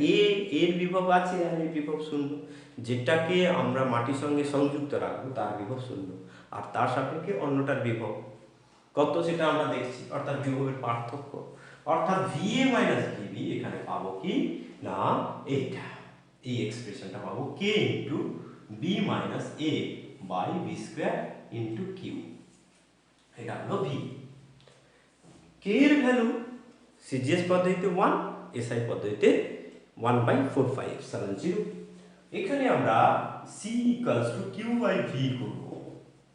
এর বিভব আছে আর এর বিভব 0, যেটাকে আমরা মাটির সঙ্গে সংযুক্ত রাখবো তার বিভব 0, আর তার সাপেক্ষে অন্যটার বিভব কত সেটা আমরা দেখছি, অর্থাৎ বিভবের পার্থক্য। অর্থাৎ VA মাইনাস VB এখানে পাবো কি না, এইটা, এই এক্সপ্রেশনটা পাবো K into B minus A by B square into Q, এটা হলো V। K এর ভ্যালু CGS পদ্ধতিতে 1, SI পদ্ধতিতে 1/4πε0। এখানে আমরা C equals to Q by V করব।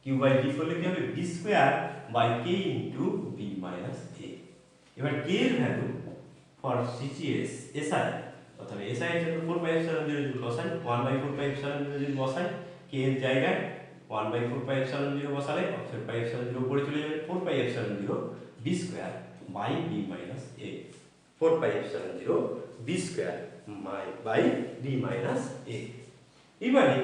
Q বাই V করলে কি হবে, B square by K into B minus A। এবার K এর ভ্যালু ফর CGS SI প্রথমে এসআই এর জন্য 4πε0 যদি বসাই 1/4πε0 যদি বসাই কে এর জায়গায় 1/4πε0 বসালে অপশন πε0 উপরে চলে যাবে 4πε0 b square by b minus a 4πε0 b square by b minus a। এবারে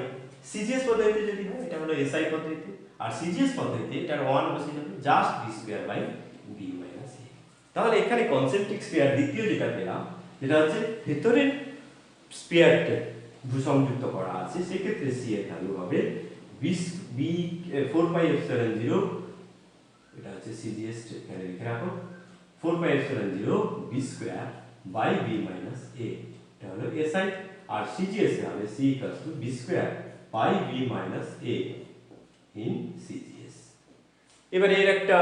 সিজিএস পদ্ধতিতে যদি হয় এটা হলো এসআই পদ্ধতি, আর সিজিএস পদ্ধতিতে এটার 1 বসে যাবে just b square by b minus a। তাহলে এখানে কনসেন্ট্রিক স্ফিয়ার দ্বিতীয় যেটা পেলাম যেটা হচ্ছে ভেতরের স্ফিয়ারটা ভূসংযুক্ত করা আছে, সেক্ষেত্রে সি এর ভ্যালু হবে b 4πε0, এটা হচ্ছে সিজিএস এখানে লিখে রাখো 4πε0 b square by b minus a, এটা হলো এসআই। আর সিজিএস এ হবে c b square by b minus a in CGS. এবারে এর একটা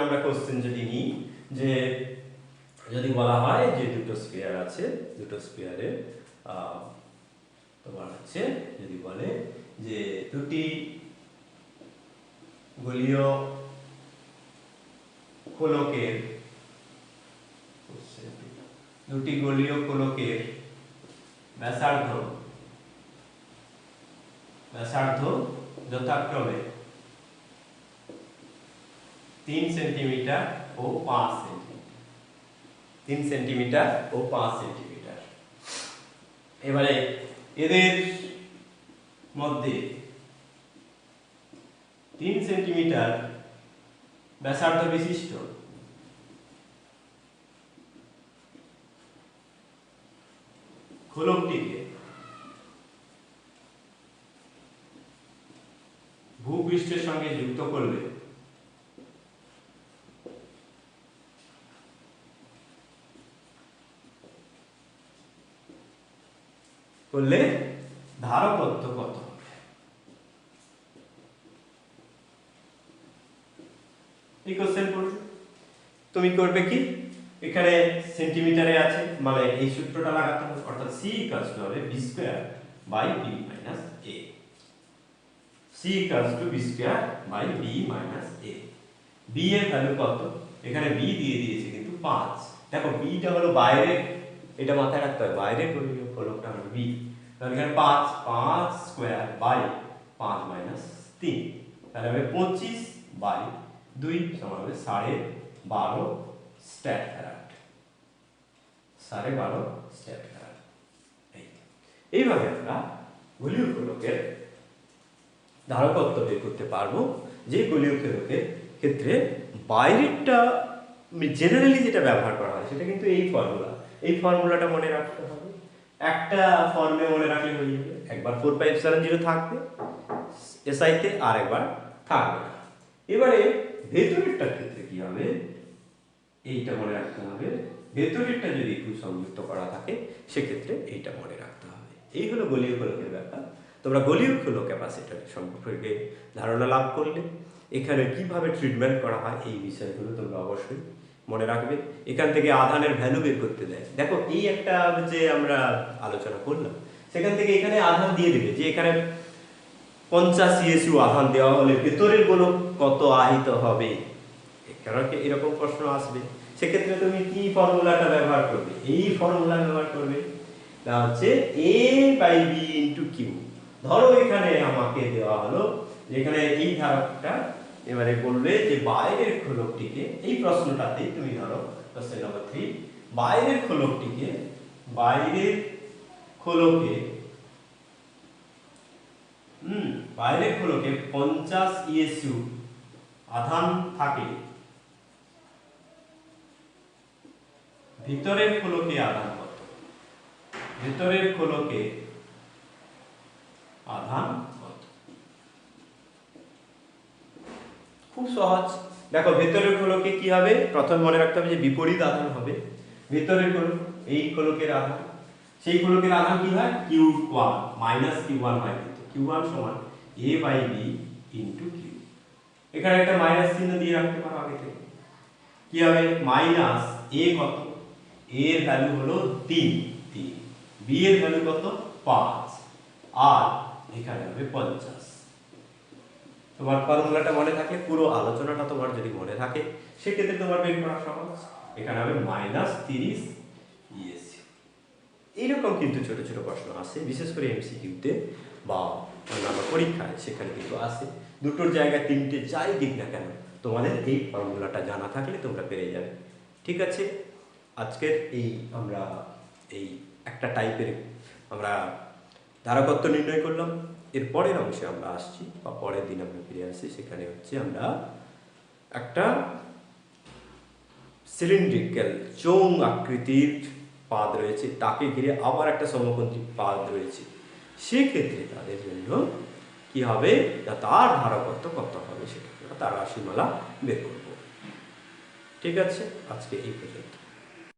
আমরা কোশ্চেন যদি নিই, যে যদি বলা হয় যে দুটো স্ফিয়ার আছে, দুটো স্ফিয়ারে তোমার হচ্ছে যদি বলে যে দুটি গোলীয় গোলকের ব্যাসার্ধ যথাক্রমে 3 সেন্টিমিটার ও 5 সেন্টিমিটার। এবারে এদের মধ্যে 3 সেন্টিমিটার ব্যাসার্ধ বিশিষ্ট গোলকটিকে ভূপৃষ্ঠের সঙ্গে যুক্ত করলে ধারকত্ব কত হবে? এই কোশ্চেন করবে, তুমি করবে কি, এখানে সেন্টিমিটারে আছে মানে এই সূত্রটা লাগাতে হবে, অর্থাৎ c হবে b square by b minus a। c b square by b minus a। b এর ভ্যালু কত? এখানে b দিয়ে দিয়েছে কিন্তু 5। দেখো b টা হলো বাইরে, এটা মাথায় রাখতে হবে, বাইরে গোলীয় গোলকটা হলো b, তাহলে এখানে 5 স্কয়ার বাই 5 মাইনাস 3, তাহলে হবে 25 বাই 2 সমান হবে 12.5 স্ট্যাট ফ্যারাড। এইভাবে আমরা গোলীয় গোলকের ধারকত্ব বের করতে পারবো, যে গোলীয় গোলকের ক্ষেত্রে বাইরেরটা জেনারেলি যেটা ব্যবহার করা হয় সেটা কিন্তু এই ফর্মুলাটা মনে রাখতে হবে। একটা ফর্মে মনে রাখলে হয়ে যাবে, একবার 4πε0 থাকবে এসআই তে, আর একবার থাকবে না। এবারে ভেতরেরটার ক্ষেত্রে কি হবে, এইটা মনে রাখতে হবে, ভেতরেরটা যদি সংযুক্ত করা থাকে সেক্ষেত্রে এইটা মনে রাখতে হবে। এই হলো গোলীয় গোলকের ব্যাপার। তোমরা গোলীয় গোলক ক্যাপাসিটর সম্পর্কে ধারণা লাভ করলে এখানে কিভাবে ট্রিটমেন্ট করা হয় এই বিষয়গুলো তোমরা অবশ্যই মনে রাখবে। এখান থেকে আধানের ভ্যালু বের করতে দেয়। দেখো এই একটা যে আমরা আলোচনা করলাম, সেখান থেকে এখানে আধান দিয়ে দেবে, যে এখানে 50 CSU আধান দেওয়া হলে ভেতরের গোলক কত আহিত হবে, এরকম প্রশ্ন আসবে। সেক্ষেত্রে তুমি কি ফর্মুলাটা ব্যবহার করবে? এই ফর্মুলা ব্যবহার করবে, তা হচ্ছে a/b * q। ধরো এখানে আমাকে দেওয়া হলো যেখানে এই ধারকটা, এবারে বলবে যে বাইরের গোলকটিকে, এই প্রশ্নটাতেই তুমি ধরো কোশ্চেন নাম্বার 3, বাইরের খোলকে 50 ESU আধান থাকে, ভিতরের খোলকে আধান কত? ভিতরের খোলকে আধান কত? খুব সহজ। দেখো ভেতরের খোলকে কি হবে, প্রথমে মনে রাখতে হবে যে বিপরীত আধান হবে। ভেতরের খোলক, এই খোলকের আধান, সেই খোলকের আধান কি হয়, Q1 মাইনাস Q1 হয়, কিন্তু Q1 সমান a/b * q। এখানে একটা মাইনাস চিহ্ন দিয়ে রাখতে পারো আগে থেকে। কি হবে, মাইনাস a কত, a এর ভ্যালু হলো 3, b এর ভ্যালু কত 5, আর এখানে হবে 50। তোমার ফর্মুলাটা মনে থাকে, পুরো আলোচনাটা তোমার যদি মনে থাকে সেক্ষেত্রে তোমার বের করা সহজ। এখানে হবে -30 ESU। এইরকম কিন্তু ছোট ছোট প্রশ্ন আসে, বিশেষ করে এমসিকিউতে বা অন্যান্য পরীক্ষায় সেখানে কিন্তু আসে। দুটোর জায়গায় তিনটে যাই দিক না কেন, তোমাদের এই ফর্মুলাটা জানা থাকলে তোমরা পেরে যাবে। ঠিক আছে, আজকের আমরা এই একটা টাইপের আমরা ধারকত্ব নির্ণয় করলাম। এর পরের অংশে আমরা আসছি বা পরের দিন আমরা ফিরে আসি, সেখানে হচ্ছে আমরা একটা সিলিন্ড্রিক্যাল চোঙ আকৃতির পাদ রয়েছে, তাকে ঘিরে আবার একটা সমকোণী পাদ রয়েছে। সেক্ষেত্রে তাদের জন্য কি হবে, তার ধারকত্ব কত হবে সেটা তার রাশিমালা বের করব। ঠিক আছে, আজকে এই পর্যন্ত।